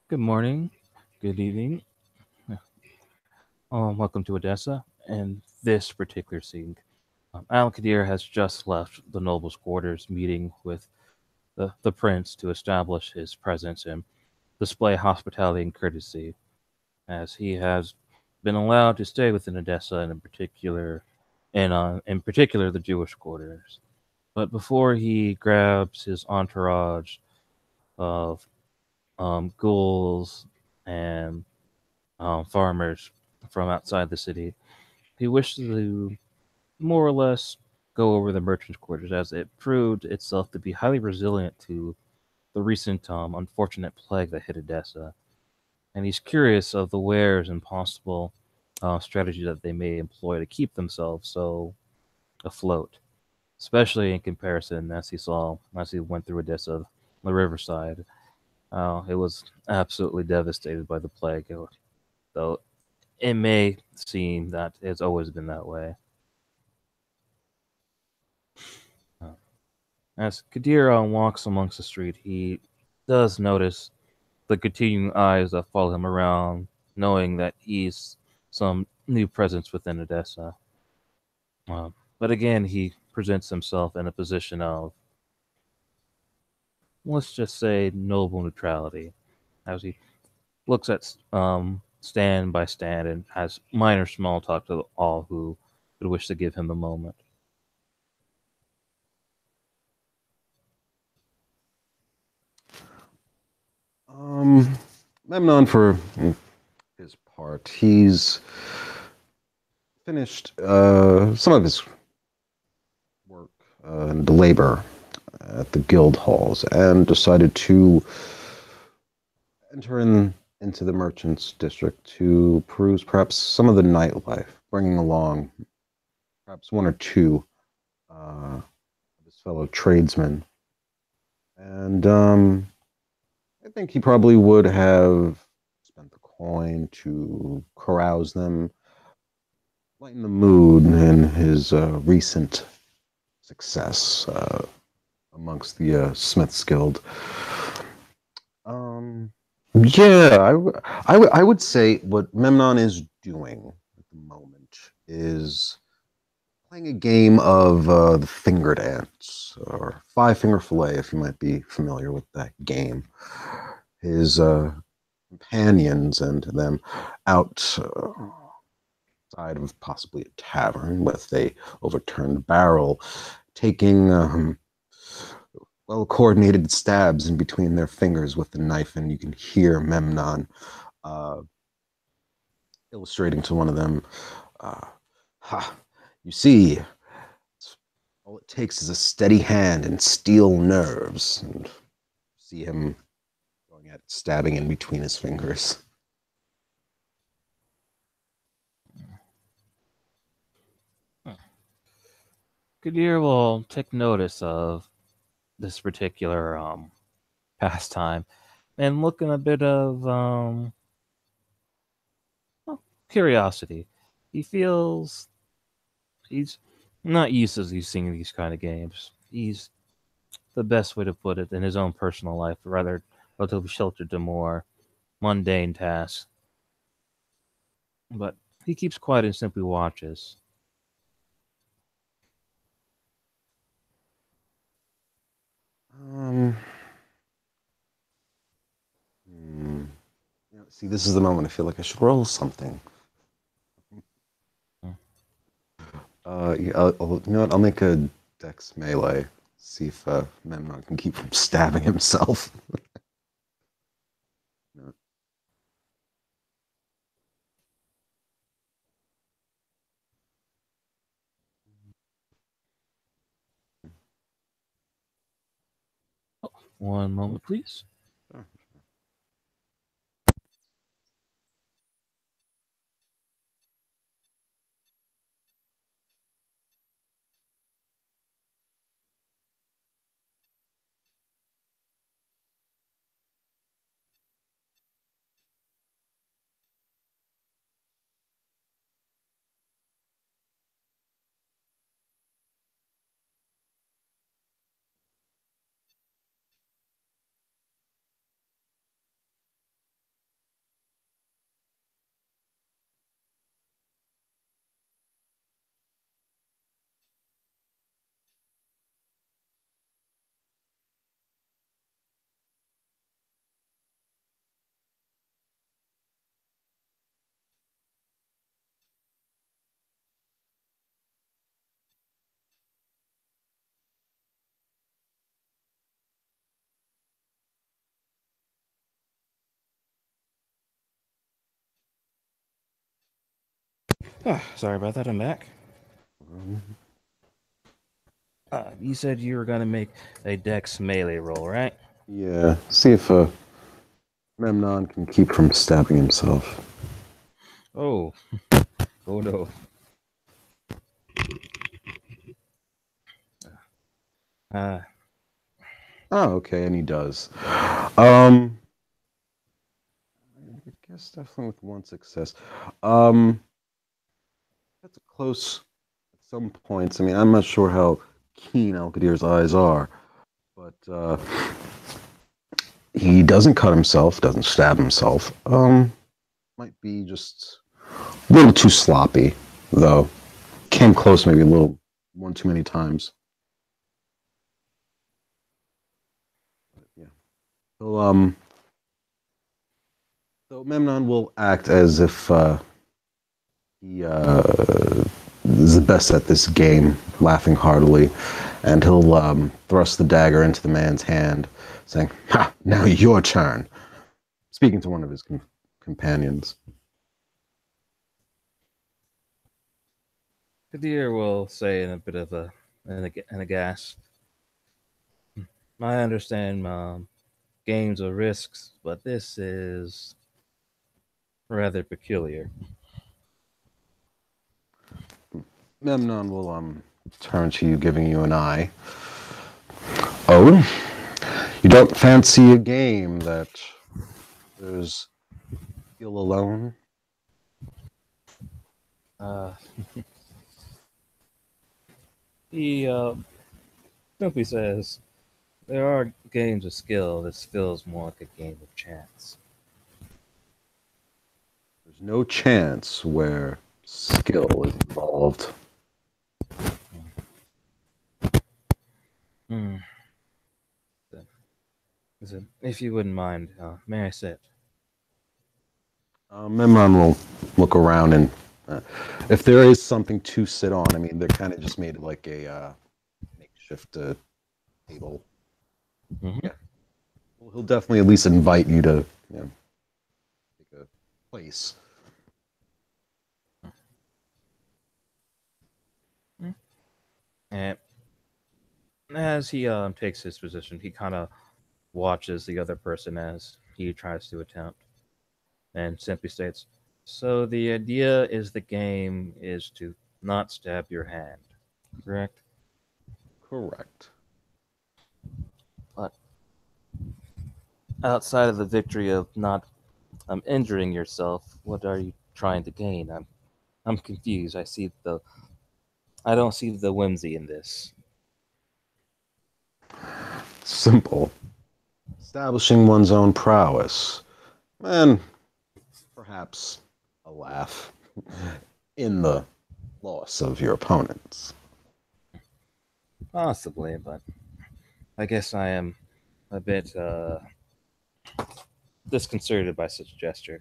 Good morning, good evening. Welcome to Edessa. And this particular scene, Al Qadir has just left the noble's quarters, meeting with the prince to establish his presence and display hospitality and courtesy, as he has been allowed to stay within Edessa, and in particular the Jewish quarters. But before he grabs his entourage of ghouls and farmers from outside the city, he wished to more or less go over the merchant's quarters, as it proved itself to be highly resilient to the recent unfortunate plague that hit Edessa. And he's curious of the wares and possible strategy that they may employ to keep themselves so afloat, especially in comparison as he went through Edessa, the riverside. It was absolutely devastated by the plague, though it may seem that it's always been that way. Uh, As Kadir walks amongst the street, he does notice the continuing eyes that follow him around, knowing that he's some new presence within Edessa. But again, he presents himself in a position of, let's just say, noble neutrality, as he looks at stand by stand and has minor small talk to all who would wish to give him the moment. Um, Memnon, for his part, he's finished some of his work and labor at the guild halls and decided to enter into the merchants district to peruse perhaps some of the nightlife, bringing along perhaps one or two of his fellow tradesmen. And I think he probably would have spent the coin to carouse them, lighten the mood in his recent success amongst the Smiths Guild. Um, yeah, I would say what Memnon is doing at the moment is playing a game of the fingered ants, or five finger fillet, if you might be familiar with that game. His companions and them outside of possibly a tavern with a overturned barrel, taking well coordinated stabs in between their fingers with the knife, and you can hear Memnon uh, illustrating to one of them, uh, "Ha! You see, all it takes is a steady hand and steel nerves." And see him going at stabbing in between his fingers. Kadir will take notice of this particular pastime and look in a bit of well, curiosity. He feels he's not used to seeing these kind of games. He's the best way to put it in his own personal life, rather relatively sheltered to more mundane tasks. But he keeps quiet and simply watches. Um, hmm. See, this is the moment I feel like I should roll something. Yeah, you know what? I'll make a dex melee. See if Memnon can keep from stabbing himself. One moment, please. Ah, sorry about that. I'm back. Um, You said you were gonna make a Dex melee roll, right? yeah, see if Memnon can keep from stabbing himself. Oh, oh no. Uh, Oh, okay, and he does. Um, I guess definitely with one success. Um, that's a close at some points. I mean, I'm not sure how keen Alkadir's eyes are, but he doesn't cut himself, doesn't stab himself. Might be just a little too sloppy, though. Came close maybe a little one too many times. Yeah. So so Memnon will act as if he is the best at this game, laughing heartily, and he'll thrust the dagger into the man's hand, saying, "Ha! Now your turn." Speaking to one of his companions. Kadir will say in a bit of a gasp. I understand games are risks, but this is rather peculiar. Memnon will turn to you, giving you an eye. Oh, you don't fancy a game that there's skill alone? Uh, he simply says there are games of skill. This feels more like a game of chance. There's no chance where skill is involved. Hmm. If you wouldn't mind, may I sit? Memnon will look around and if there is something to sit on, I mean, they're kind of just made like a makeshift table. Mm-hmm. Yeah, well, he'll definitely at least invite you to, you know, take a place. And as he takes his position, he kind of watches the other person as he tries to attempt, and simply states, "So the idea is the game is to not stab your hand, correct? Correct. But outside of the victory of not injuring yourself, what are you trying to gain? I'm confused. I don't see the whimsy in this. Simple. Establishing one's own prowess, and perhaps a laugh in the loss of your opponents. Possibly, but I guess I am a bit disconcerted by such a gesture.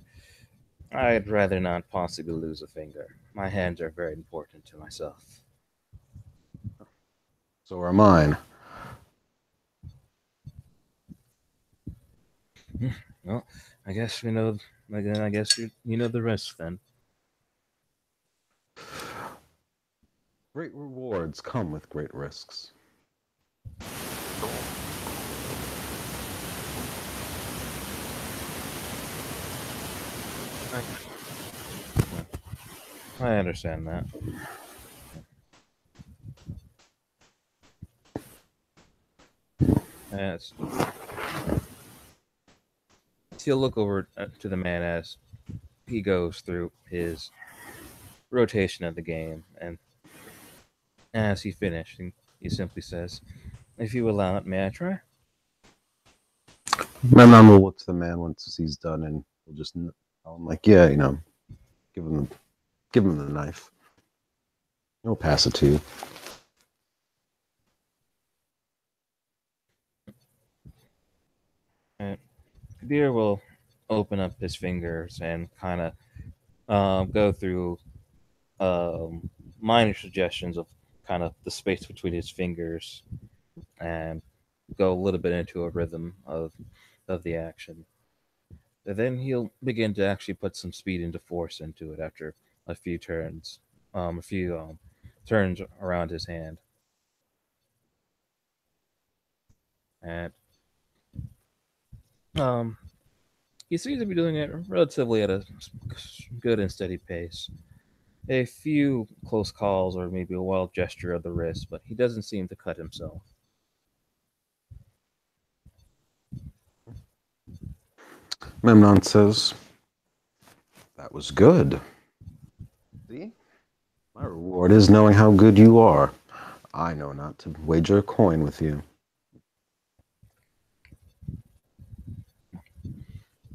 I'd rather not possibly lose a finger. My hands are very important to myself. So are mine. Well, I guess you know. Again, I guess you know the rest then. Great rewards come with great risks. I understand that. As he'll look over to the man as he goes through his rotation of the game, and as he finished, he simply says, "If you allow it, may I try?" Memnon will look to the man once he's done, and we'll just tell him like, yeah, you know, give him give him the knife. He'll pass it to you. And Kabir will open up his fingers and kind of go through minor suggestions of kind of the space between his fingers and go a little bit into a rhythm of the action. And then he'll begin to actually put some speed into force into it after a few turns, a few turns around his hand, and um, he seems to be doing it relatively at a good and steady pace. A few close calls or maybe a wild gesture of the wrist, but he doesn't seem to cut himself. Memnon says, "That was good. See? My reward is knowing how good you are. I know not to wager a coin with you."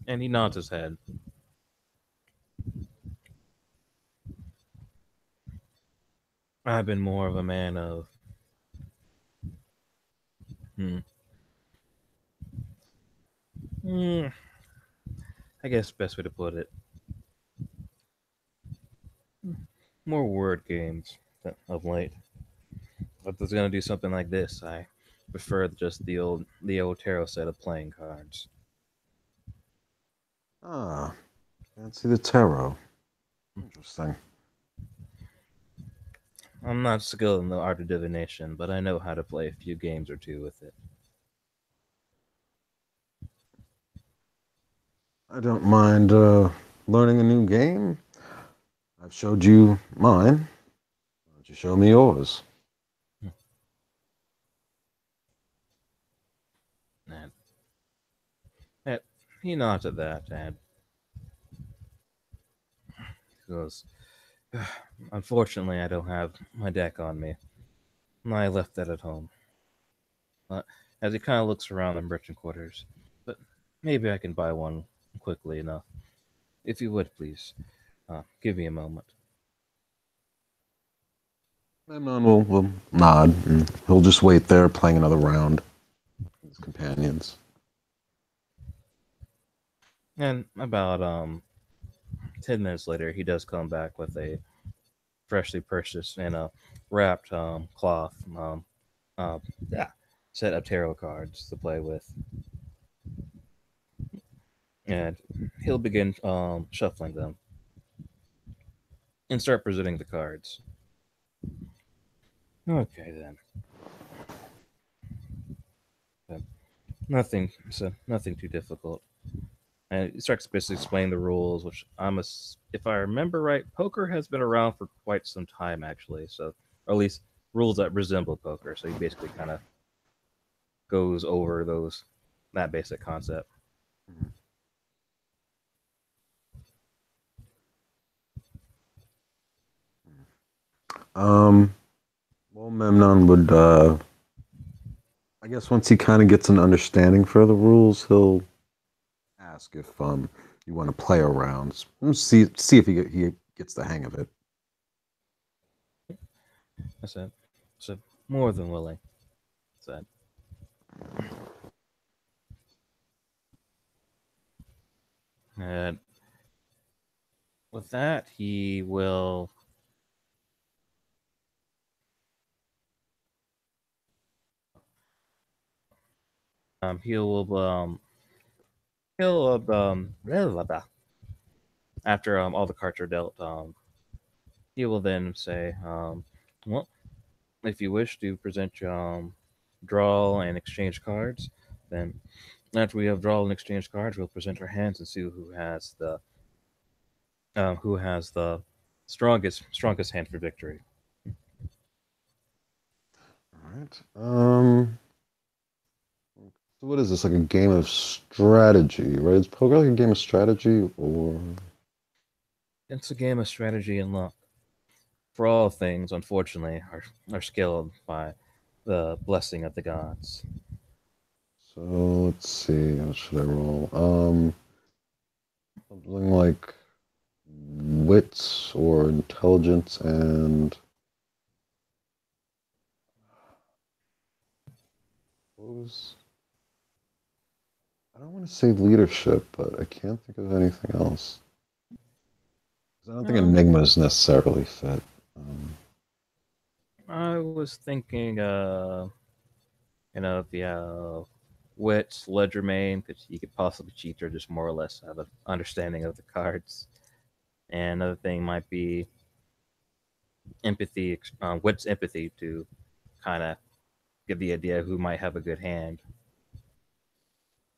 And he nods his head. I've been more of a man of, hmm, hmm, I guess best way to put it, more word games of late. If I was gonna do something like this, I prefer just the old tarot set of playing cards. Ah, fancy the tarot. Interesting. I'm not skilled in the art of divination, but I know how to play a few games or two with it. I don't mind learning a new game. I've showed you mine. Why don't you show me yours? And, and he nods at that and goes, "Unfortunately, I don't have my deck on me. I left that at home." Uh, as he kind of looks around the merchant quarters, but maybe I can buy one quickly enough. If you would, please, give me a moment. Memnon will nod, and he'll just wait there playing another round with his companions. And about 10 minutes later, he does come back with a freshly purchased and a wrapped cloth uh, yeah, set of tarot cards to play with, and he'll begin shuffling them and start presenting the cards. Okay then. But nothing too difficult. And he starts basically explaining the rules, which if I remember right, poker has been around for quite some time actually. So, or at least rules that resemble poker. So he basically kind of goes over that basic concept. Um, well, Memnon would, I guess, once he kind of gets an understanding for the rules, he'll ask if you want to play around, see if he gets the hang of it. I said more than willing. I said, and with that, he will he'll blah, blah, blah. After all the cards are dealt, he will then say, well, if you wish to present your draw and exchange cards, then after we have draw and exchange cards, we'll present our hands and see who has the strongest hand for victory. All right. So what is this? Like a game of strategy, right? Is poker like a game of strategy, or It's a game of strategy and luck. For all things, unfortunately, are scaled by the blessing of the gods. so? Let's see. What should I roll? Something like wits or intelligence and what was? I don't want to say leadership, but I can't think of anything else. 'Cause I don't think Um, enigmas necessarily fit. I was thinking, the wits, ledger main, because you could possibly cheat or just more or less have an understanding of the cards. And another thing might be empathy, wits empathy to kind of give the idea who might have a good hand.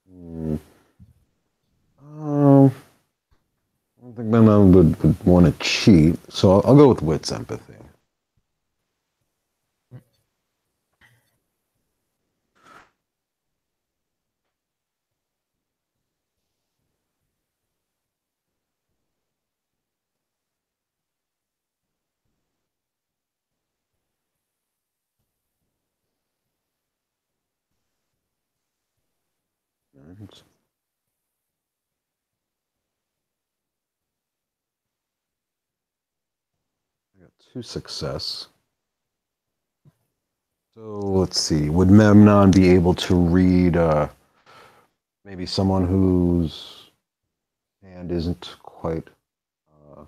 Hmm. Um, I don't think my mom would want to cheat, so I'll go with wits empathy. Alright. I got two success. So let's see. Would Memnon be able to read maybe someone whose hand isn't quite uh,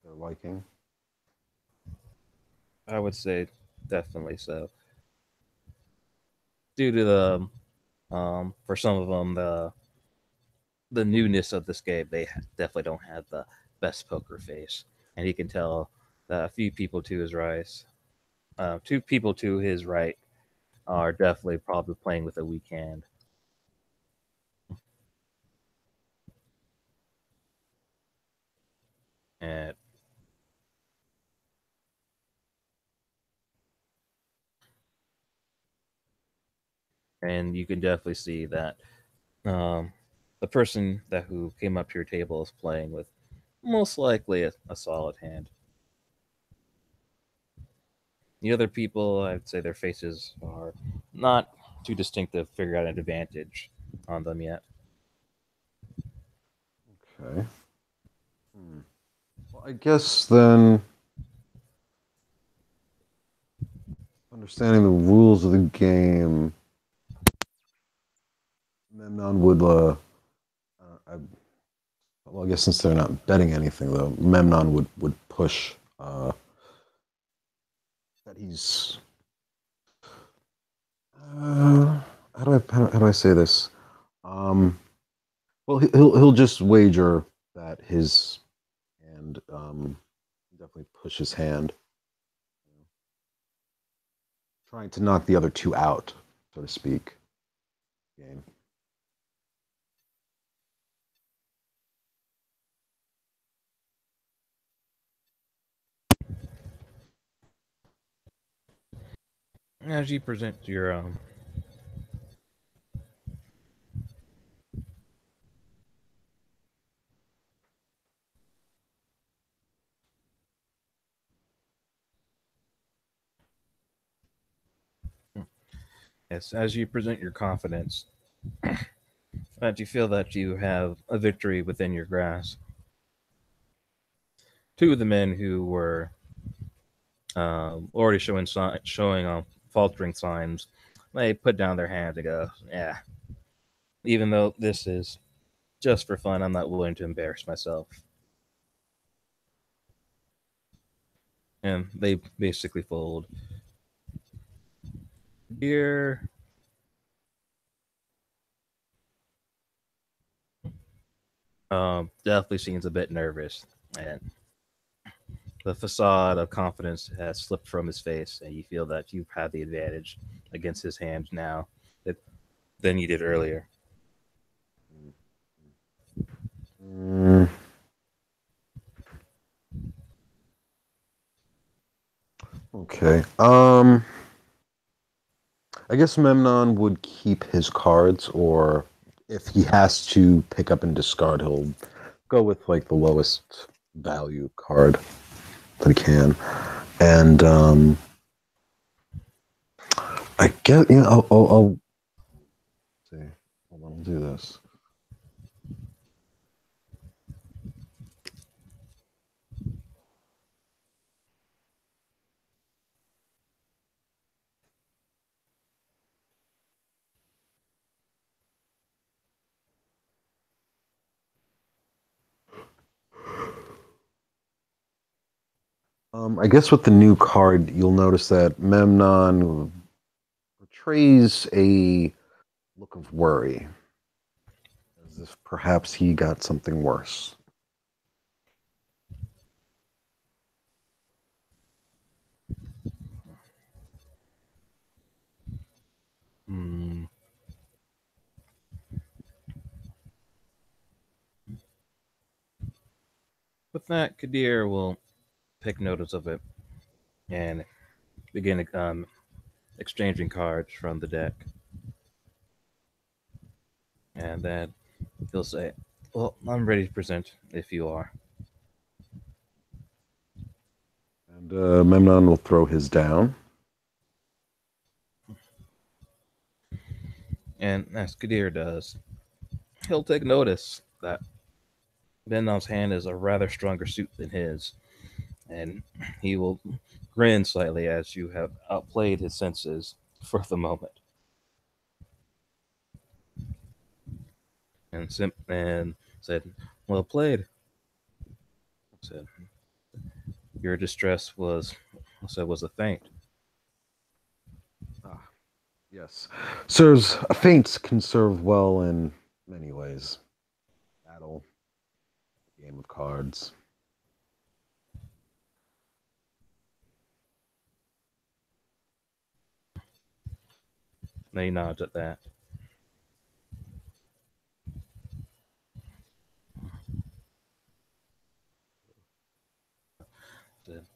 their liking? I would say definitely so. Due to the for some of them the newness of this game, they definitely don't have the best poker face, and he can tell that a few people to his right, two people to his right, are definitely probably playing with a weak hand. And and you can definitely see that um, the person that who came up to your table is playing with most likely a solid hand. The other people, I'd say their faces are not too distinct to figure out an advantage on them yet. Okay. Hmm. Well, I guess then, understanding the rules of the game, Memnon would well, I guess since they're not betting anything though, Memnon would push that he's how do I say this? Um, well, he'll just wager that his hand definitely push his hand, trying to knock the other two out, so to speak. Game. As you present your yes, as you present your confidence, that you feel that you have a victory within your grasp. Two of the men who were already showing faltering signs, they put down their hands and go, "Yeah, even though this is just for fun, I'm not willing to embarrass myself." And they basically fold. Here, definitely seems a bit nervous, and the facade of confidence has slipped from his face, and you feel that you've had the advantage against his hand now that, than you did earlier. Mm, okay. I guess Memnon would keep his cards, or if he has to pick up and discard, he'll go with like the lowest value card that he can. And I guess yeah, I'll see. Hold on, I'll do this. I guess with the new card, you'll notice that Memnon portrays a look of worry, as if perhaps he got something worse. Hmm. With that, Kadir will take notice of it and begin exchanging cards from the deck. And then he'll say, "Well, I'm ready to present if you are." And Memnon will throw his down. And as Kadir does, he'll take notice that Benon's hand is a rather stronger suit than his, and he will grin slightly as you have outplayed his senses for the moment. And said, "Well played." Said, "Your distress was a feint." Ah, yes. Sirs, feints can serve well in many ways. Battle, game of cards. And he nods at that. Said,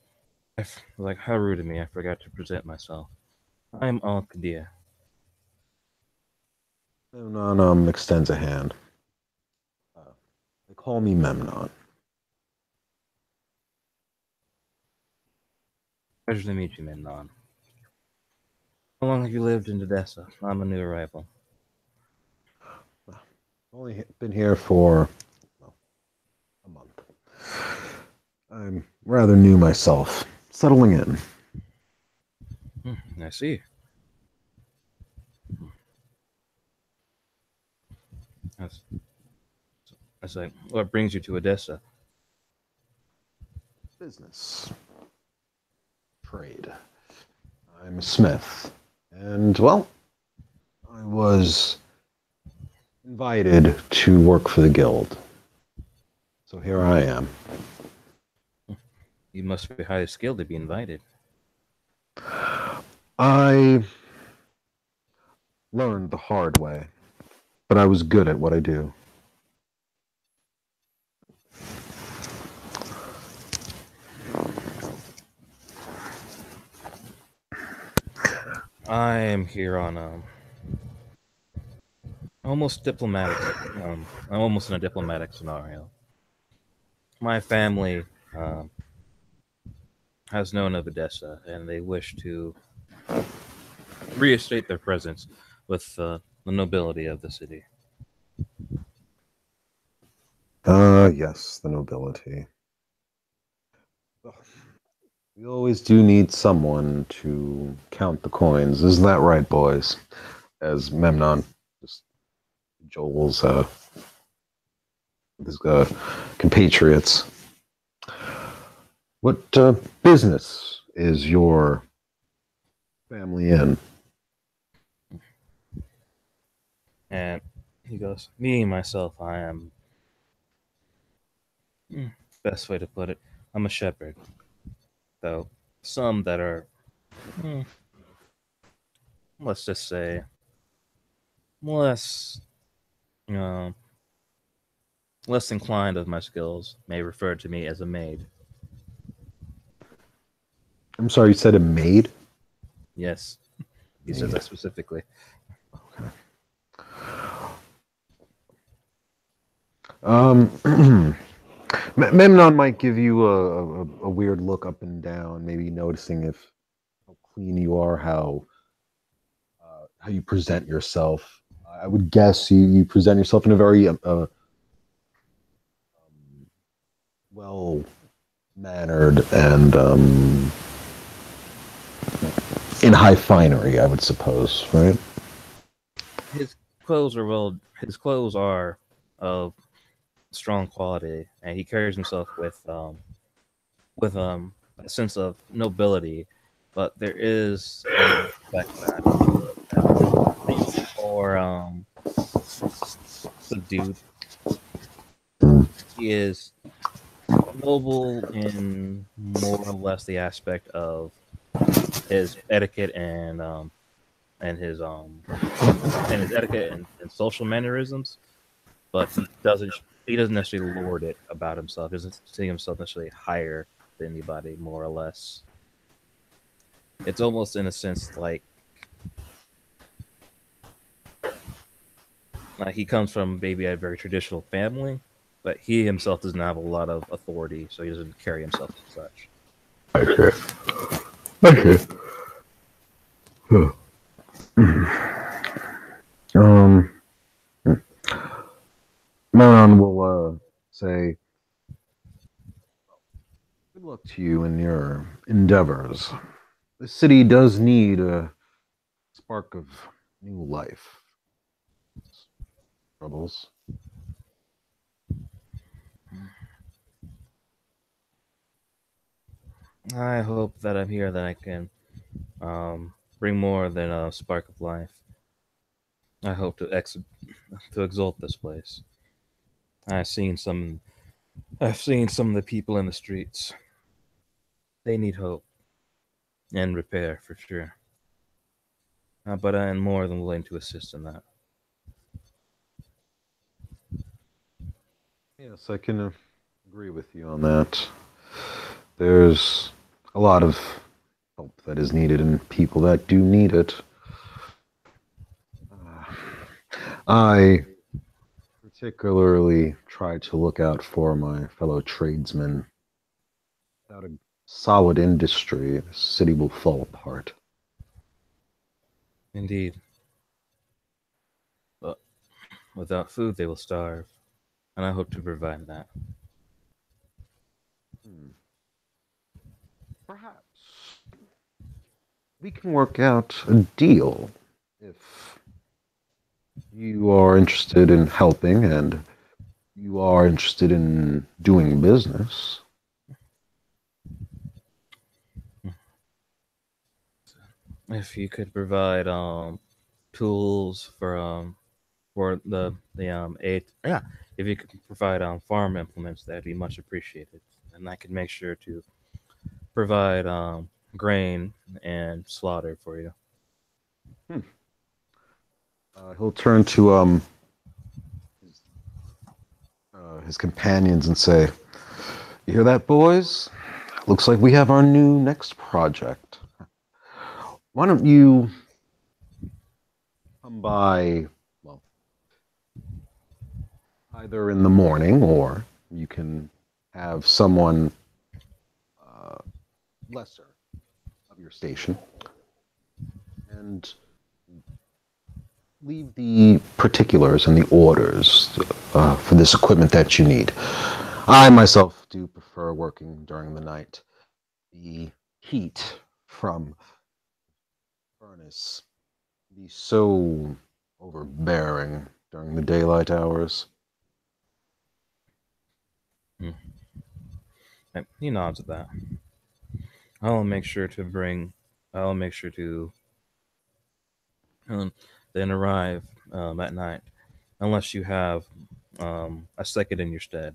like, how rude of me! I forgot to present myself. I'm Al-Qadir. Memnon extends a hand. They call me Memnon. Pleasure to meet you, Memnon. How long have you lived in Edessa? I'm a new arrival. I've only been here for well, a month. I'm rather new myself, settling in. I see. That's, that's like, what brings you to Edessa? Business, trade. I'm a smith. And, well, I was invited to work for the guild. So here I am. You must be highly skilled to be invited. I learned the hard way, but I was good at what I do. I am here on almost diplomatic. I'm almost in a diplomatic scenario. My family um, has known of Edessa, and they wish to reinstate their presence with the nobility of the city. Yes, the nobility. We always do need someone to count the coins. Isn't that right, boys? As Memnon just Joel's his compatriots. What business is your family in? And he goes, "Me, myself, I am, hmm, best way to put it, I'm a shepherd. Though some that are, hmm, let's just say, less, uh, less inclined of my skills may refer to me as a maid. I'm sorry, you said a maid? Yes, he says Maid. that specifically. Okay. Um, Memnon might give you a weird look up and down, maybe noticing if how clean you are, how you present yourself. I would guess you present yourself in a very well mannered and in high finery, I would suppose, right? His his clothes are of strong quality, and he carries himself with a sense of nobility, but there is an aspect that makes him more subdued. Mm. He is noble in more or less the aspect of his etiquette and and his etiquette and social mannerisms, but he doesn't necessarily lord it about himself. He doesn't see himself necessarily higher than anybody, more or less. It's almost in a sense like he comes from maybe a very traditional family, but he himself doesn't have a lot of authority, so he doesn't carry himself as such. Okay. Okay. Huh. Um, Maron will say, "Good luck to you in your endeavors. The city does need a spark of new life. Troubles. I hope that I'm here that I can bring more than a spark of life. I hope to exalt this place. I've seen some. I've seen some of the people in the streets. They need hope and repair for sure. But I am more than willing to assist in that. Yes, I can agree with you on that. There's a lot of help that is needed in people that do need it. Uh, I particularly try to look out for my fellow tradesmen. Without a solid industry, the city will fall apart. Indeed, but without food they will starve, and I hope to provide that. Hmm. Perhaps we can work out a deal if you are interested in helping and you are interested in doing business. If you could provide tools for the aid, yeah, if you could provide farm implements, that'd be much appreciated, and I could make sure to provide grain and slaughter for you. Hmm. He'll turn to his companions and say, "You hear that, boys? Looks like we have our new next project. Why don't you come by, well, either in the morning or you can have someone uh, lesser of your station and leave the particulars and the orders for this equipment that you need. I myself do prefer working during the night. The heat from furnace be so overbearing during the daylight hours. Hmm. He nods at that. I'll make sure to bring. I'll make sure to um, then arrive at night, unless you have a second in your stead.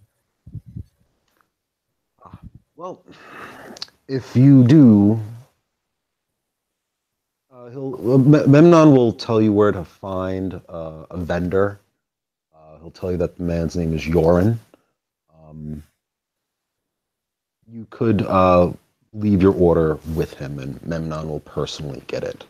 Ah, well, if you do, Memnon will tell you where to find a vendor. He'll tell you that the man's name is Yorin. Um, you could leave your order with him, and Memnon will personally get it.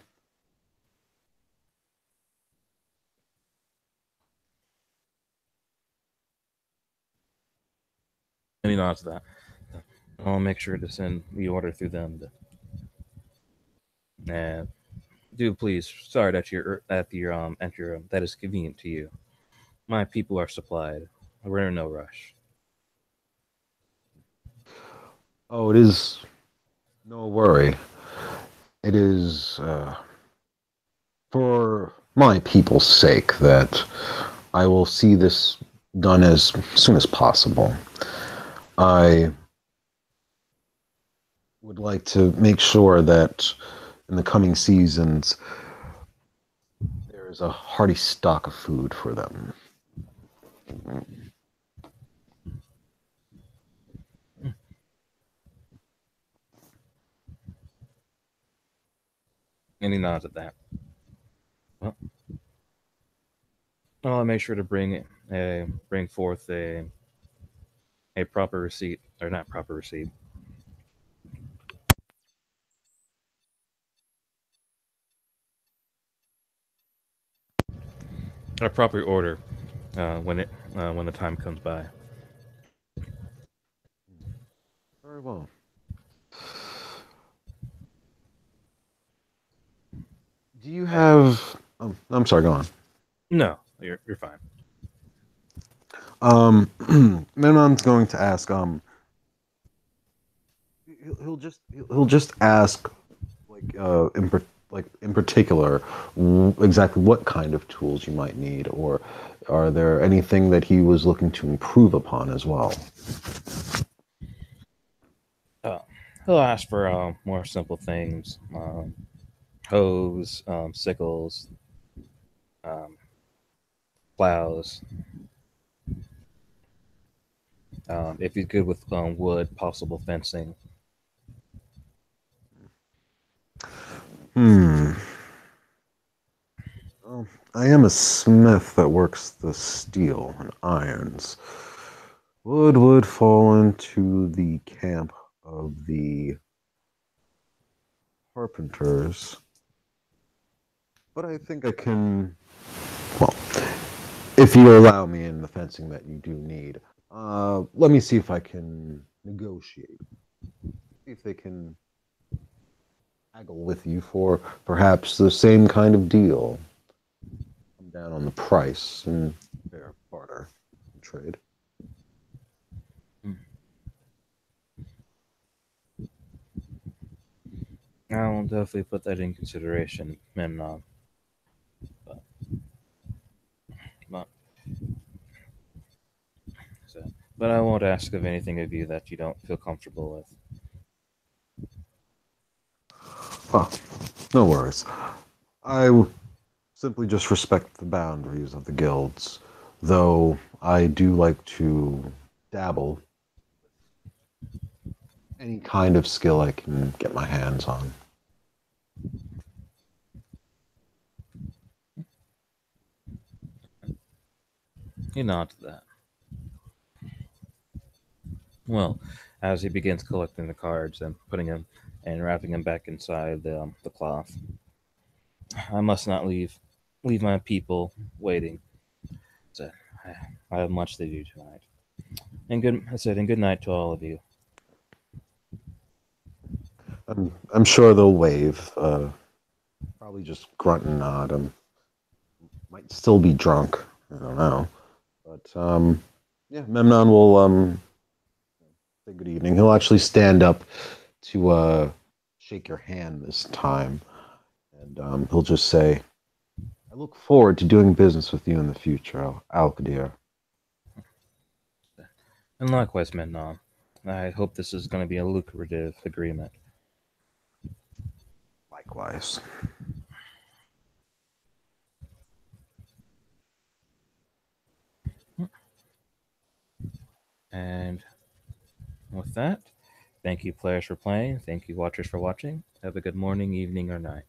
And he nods at that. I'll make sure to send the order through them. And do please start at your that is convenient to you. My people are supplied. We're in no rush. Oh, it is no worry. It is for my people's sake that I will see this done as soon as possible. I would like to make sure that in the coming seasons there is a hearty stock of food for them. And he nods at that. Well, I'll make sure to bring forth a proper receipt, or not proper receipt, a proper order when the time comes by. Very well. Do you have? I'm sorry. Go on. No, you're fine. Menon's going to ask. He'll just ask, like in particular, exactly what kind of tools you might need, or are there anything that he was looking to improve upon as well? Uh, he'll ask for more simple things, hoes, sickles, um, plows. If he's good with wood, possible fencing. Hmm. Well, I am a smith that works the steel and irons. Would fall into the camp of the carpenters, but I think I can. Well, if you allow me in the fencing that you do need, let me see if I can negotiate. See if they can haggle with you for perhaps the same kind of deal. Come down on the price and fair barter and trade. Hmm. I'll definitely put that in consideration, and but, but, so, but I won't ask of anything of you that you don't feel comfortable with. Oh, no worries. I simply just respect the boundaries of the guilds, though I do like to dabble any kind of skill I can get my hands on. He nods to that. Well, as he begins collecting the cards and putting them and wrapping them back inside the cloth, I must not leave my people waiting. So I, I have much to do tonight. And good, I said, and good night to all of you. I'm sure they'll wave, probably just grunt and nod. Might still be drunk. I don't know. But yeah, Memnon will say good evening. He'll actually stand up to shake your hand this time, and he'll just say, "I look forward to doing business with you in the future, Alkadir." And likewise, Menon. I hope this is going to be a lucrative agreement. Likewise. And with that, thank you, players, for playing. Thank you, watchers, for watching. Have a good morning, evening, or night.